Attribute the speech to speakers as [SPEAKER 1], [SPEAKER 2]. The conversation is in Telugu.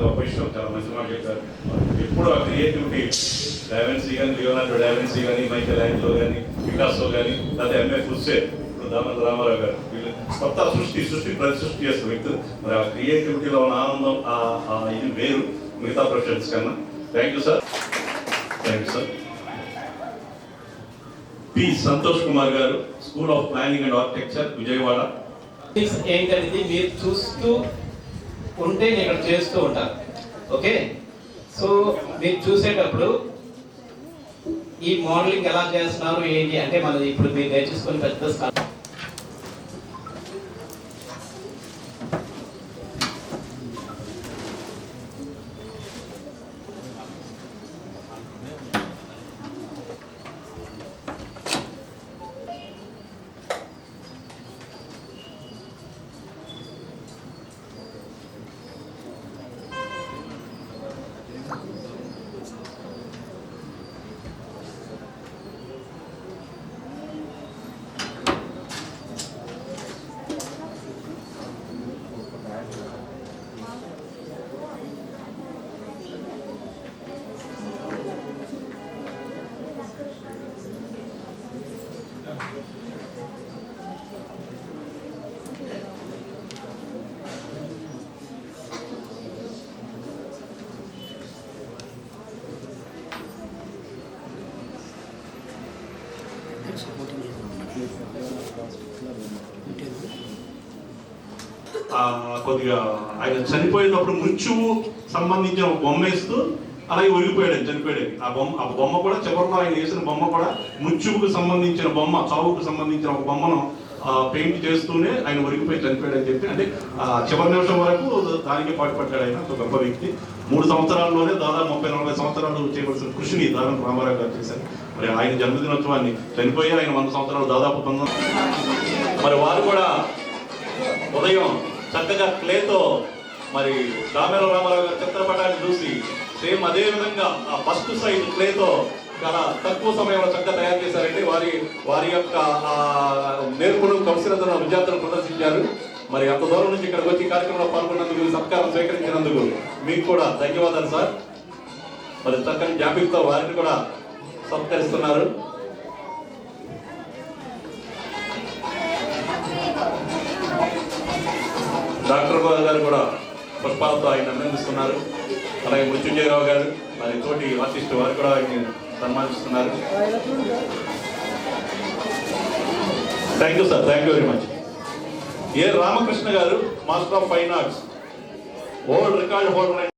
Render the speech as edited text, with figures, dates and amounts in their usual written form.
[SPEAKER 1] గొప్ప విషయం, చాలా మంచి మాట చెప్పారు. ఎప్పుడు ఆ క్రియేటివిటీ డావెన్సీ కానీ, లియోనార్డో డావెన్సీ కానీ, మైకేల్ యాంజలో కానీ, పికాసో కానీ, లేదా ఎంఎఫ్ హుస్సేన్, ఇప్పుడు దామోదర రామారావు గారు, వీళ్ళు కొత్త సృష్టి ప్రతిసృష్టి చేస్తున్న వ్యక్తులు. మరి ఆ క్రియేటివిటీలో ఉన్న ఆనందం ఇది వేరు మిగతా ప్రొఫెషన్స్ కన్నా. Thank you sir. P Santosh Kumar గారు, school of planning and architecture, Vijayawada.
[SPEAKER 2] ఏంటనేది మీరు చూస్తూ ఉంటే నేను ఇక్కడ చేస్తూ ఉంటాను. ఓకే, సో మీరు చూసేటప్పుడు ఈ మోడలింగ్ ఎలా చేస్తున్నారు ఏంటి అంటే మనది ఇప్పుడు మీరు నేర్చుకుని పెద్ద
[SPEAKER 1] కొద్దిగా ఆయన చనిపోయేటప్పుడు మృత్యువు సంబంధించిన బొమ్మ వేస్తూ అలాగే ఒరిగిపోయాడు, చనిపోయాడు. ఆ బొమ్మ కూడా చివరిలో ఆయన వేసిన బొమ్మ కూడా మృత్యువుకు సంబంధించిన బొమ్మ, చావుకు సంబంధించిన ఒక బొమ్మను పెయింట్ చేస్తూనే ఆయన ఒరిగిపోయి చనిపోయాడు అని చెప్పి, అంటే చివరి నిమిషం వరకు దానికి పాటుపడ్డాడు. ఆయన ఒక గొప్ప వ్యక్తి. 3 సంవత్సరాల్లోనే దాదాపు 30-40 సంవత్సరాలు చేయవలసిన కృషిని దాదాపు రామారావు గారు చేశారు. మరి ఆయన జన్మదినోత్సవాన్ని చనిపోయి ఆయన 100 సంవత్సరాలు దాదాపు 19. మరి వారు కూడా ఉదయం చక్కగా క్లేతో మరి దామేల రామారావు గారి చిత్రపటాన్ని చూసి సేమ్ అదే విధంగా ఆ ఫస్ట్ సైజ్ క్లేతో చాలా తక్కువ సమయంలో చక్కగా తయారు చేశారండి. వారి యొక్క నేర్పును కౌశలతను విద్యార్థులు ప్రదర్శించారు. మరి అంత దూరం నుంచి ఇక్కడికి వచ్చి కార్యక్రమంలో పాల్గొన్నందుకు, సత్కారం స్వీకరించినందుకు మీకు కూడా ధన్యవాదాలు సార్. మరి చక్కని జ్ఞాపికతో వారిని కూడా సత్కరిస్తున్నారు. డాక్టర్ గారు కూడా పుష్పాలతో ఆయన అభినందిస్తున్నారు. అలాగే మృత్యుంజయరావు గారు, మరి తోటి ఆర్టిస్ట్ వారు కూడా ఆయన సన్మానిస్తున్నారు. Thank you sir, thank you very much. A Ramakrishna గారు, master of fine arts, world record holder.